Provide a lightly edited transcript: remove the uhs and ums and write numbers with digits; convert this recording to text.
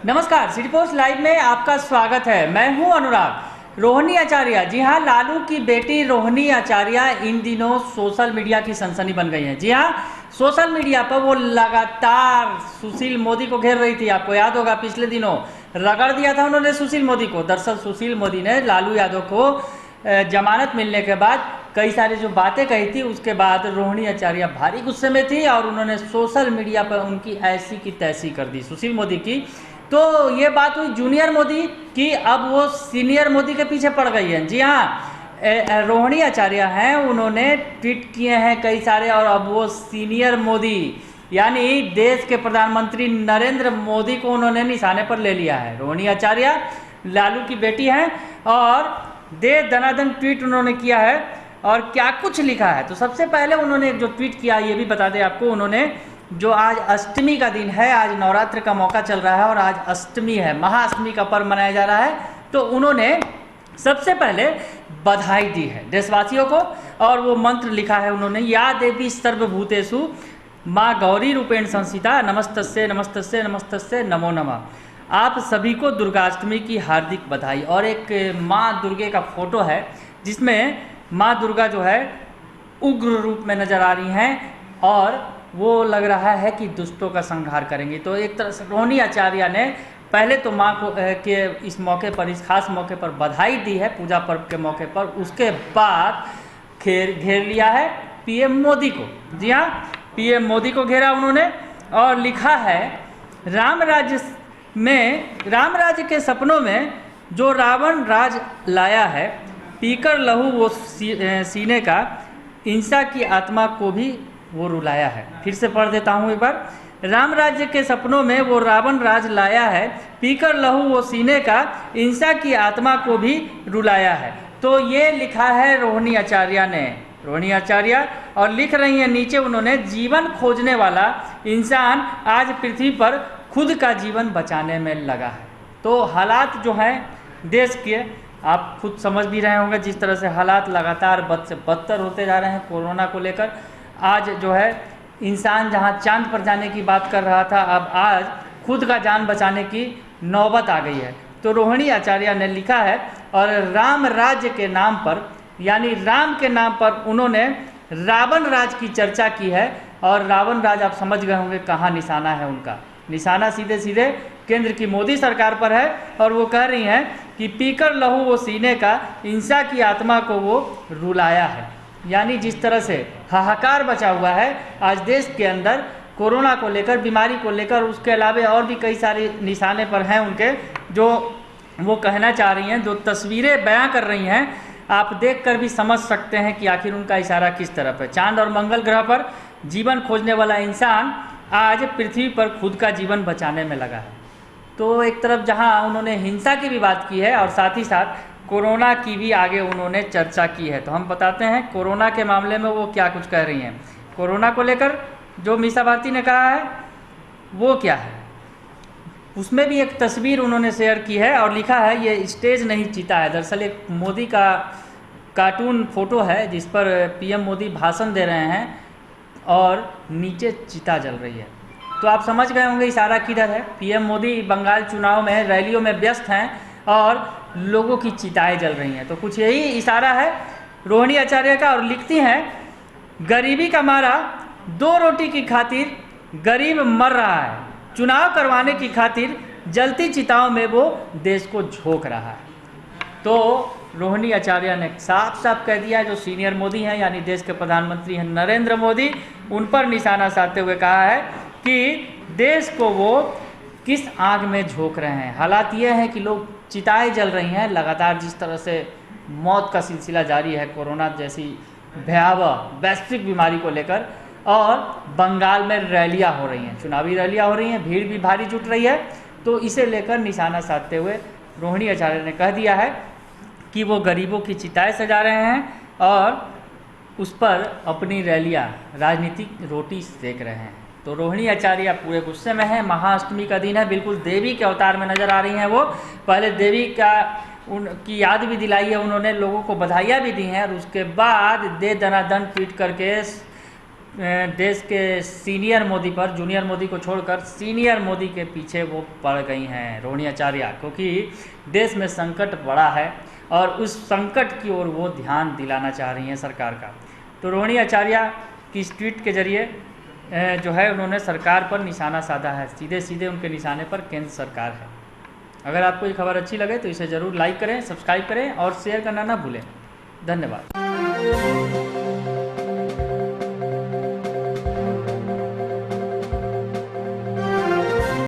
नमस्कार, city post live में आपका स्वागत है। मैं हूं अनुराग। रोहिणी आचार्य, जी हां, लालू की बेटी रोहिणी आचार्य इन दिनों सोशल मीडिया की सनसनी बन गई है। जी हां, सोशल मीडिया पर वो लगातार सुशील मोदी को घेर रही थी। आपको याद होगा पिछले दिनों रगड़ दिया था उन्होंने सुशील मोदी को। दरअसल सुशील मोदी ने लालू यादव को जमानत मिलने के बाद कई सारी जो बातें कही थी, उसके बाद रोहिणी आचार्य भारी गुस्से में थी और उन्होंने सोशल मीडिया पर उनकी ऐसी की तैसी कर दी सुशील मोदी की। तो ये बात हुई जूनियर मोदी की, अब वो सीनियर मोदी के पीछे पड़ गई है। जी हाँ, रोहिणी आचार्य हैं, उन्होंने ट्वीट किए हैं कई सारे, और अब वो सीनियर मोदी यानी देश के प्रधानमंत्री नरेंद्र मोदी को उन्होंने निशाने पर ले लिया है। रोहिणी आचार्य लालू की बेटी हैं और दे दनादन ट्वीट उन्होंने किया है। और क्या कुछ लिखा है, तो सबसे पहले उन्होंने जो ट्वीट किया ये भी बता दें आपको। उन्होंने जो आज अष्टमी का दिन है, आज नवरात्र का मौका चल रहा है और आज अष्टमी है, महाअष्टमी का पर्व मनाया जा रहा है, तो उन्होंने सबसे पहले बधाई दी है देशवासियों को। और वो मंत्र लिखा है उन्होंने, या देवी सर्वभूतेषु माँ गौरी रूपेण संस्थिता नमस्तस्ये नमस्तस्ये नमस्तस्ये नमो नमः। आप सभी को दुर्गाष्टमी की हार्दिक बधाई। और एक माँ दुर्गे का फोटो है जिसमें माँ दुर्गा जो है उग्र रूप में नजर आ रही हैं और वो लग रहा है कि दुष्टों का संहार करेंगी। तो एक तरह से रोहिणी आचार्य ने पहले तो माँ को के इस मौके पर, इस खास मौके पर बधाई दी है, पूजा पर्व के मौके पर। उसके बाद घेर लिया है पीएम मोदी को। जी हाँ, पीएम मोदी को घेरा उन्होंने और लिखा है, राम राज्य के सपनों में जो रावण राज लाया है, पीकर लहू वो सीने का, हिंसा की आत्मा को भी वो रुलाया है। फिर से पढ़ देता हूँ एक बार। राम राज्य के सपनों में वो रावण राज लाया है, पीकर लहू वो सीने का, हिंसा की आत्मा को भी रुलाया है। तो ये लिखा है रोहिणी आचार्य ने, रोहिणी आचार्य, और लिख रही हैं नीचे उन्होंने, जीवन खोजने वाला इंसान आज पृथ्वी पर खुद का जीवन बचाने में लगा है। तो हालात जो हैं देश के, आप खुद समझ भी रहे होंगे जिस तरह से हालात लगातार बद से बदतर होते जा रहे हैं कोरोना को लेकर। आज जो है इंसान जहां चांद पर जाने की बात कर रहा था, अब आज खुद का जान बचाने की नौबत आ गई है। तो रोहिणी आचार्य ने लिखा है और राम राज्य के नाम पर, यानी राम के नाम पर उन्होंने रावण राज की चर्चा की है। और रावण राज आप समझ गए होंगे कहाँ निशाना है उनका। निशाना सीधे सीधे केंद्र की मोदी सरकार पर है और वो कह रही हैं कि पीकर लहू वो सीने का, हिंसा की आत्मा को वो रुलाया है। यानी जिस तरह से हाहाकार बचा हुआ है आज देश के अंदर कोरोना को लेकर, बीमारी को लेकर, उसके अलावा और भी कई सारे निशाने पर हैं उनके, जो वो कहना चाह रही हैं, जो तस्वीरें बयां कर रही हैं, आप देखकर भी समझ सकते हैं कि आखिर उनका इशारा किस तरफ है। चांद और मंगल ग्रह पर जीवन खोजने वाला इंसान आज पृथ्वी पर खुद का जीवन बचाने में लगा है। तो एक तरफ जहां उन्होंने हिंसा की भी बात की है और साथ ही साथ कोरोना की भी आगे उन्होंने चर्चा की है। तो हम बताते हैं कोरोना के मामले में वो क्या कुछ कह रही हैं। कोरोना को लेकर जो मीसा भारती ने कहा है वो क्या है, उसमें भी एक तस्वीर उन्होंने शेयर की है और लिखा है, ये स्टेज नहीं चीता है। दरअसल एक मोदी का कार्टून फोटो है जिस पर पीएम मोदी भाषण दे रहे हैं और नीचे चिता जल रही है। तो आप समझ गए होंगे इशारा किधर है। पीएम मोदी बंगाल चुनाव में रैलियों में व्यस्त हैं और लोगों की चिताएं जल रही हैं। तो कुछ यही इशारा है रोहिणी आचार्य का। और लिखती हैं, गरीबी का मारा 2 रोटी की खातिर गरीब मर रहा है, चुनाव करवाने की खातिर जलती चिताओं में वो देश को झोंक रहा है। तो रोहिणी आचार्य ने साफ साफ कह दिया, जो सीनियर मोदी हैं यानी देश के प्रधानमंत्री हैं नरेंद्र मोदी, उन पर निशाना साधते हुए कहा है कि देश को वो किस आग में झोंक रहे हैं। हालात ये हैं कि लोग चिताएं जल रही हैं लगातार, जिस तरह से मौत का सिलसिला जारी है कोरोना जैसी भयावह वैश्विक बीमारी को लेकर। और बंगाल में रैलियां हो रही हैं, चुनावी रैलियां हो रही हैं, भीड़ भी भारी जुट रही है। तो इसे लेकर निशाना साधते हुए रोहिणी आचार्य ने कह दिया है कि वो गरीबों की चिताएं सजा रहे हैं और उस पर अपनी रैलियां, राजनीतिक रोटी सेक रहे हैं। तो रोहिणी आचार्य पूरे गुस्से में है। महाअष्टमी का दिन है, बिल्कुल देवी के अवतार में नजर आ रही हैं वो। पहले देवी का उनकी याद भी दिलाई है उन्होंने, लोगों को बधाइयाँ भी दी हैं और उसके बाद दे दनादन ट्वीट करके देश के सीनियर मोदी पर, जूनियर मोदी को छोड़कर सीनियर मोदी के पीछे वो पड़ गई हैं रोहिणी आचार्य, क्योंकि देश में संकट बड़ा है और उस संकट की ओर वो ध्यान दिलाना चाह रही हैं सरकार का। तो रोहिणी आचार्य की इस ट्वीट के जरिए जो है उन्होंने सरकार पर निशाना साधा है, सीधे सीधे उनके निशाने पर केंद्र सरकार है। अगर आपको ये खबर अच्छी लगे तो इसे ज़रूर लाइक करें, सब्सक्राइब करें और शेयर करना ना भूलें। धन्यवाद।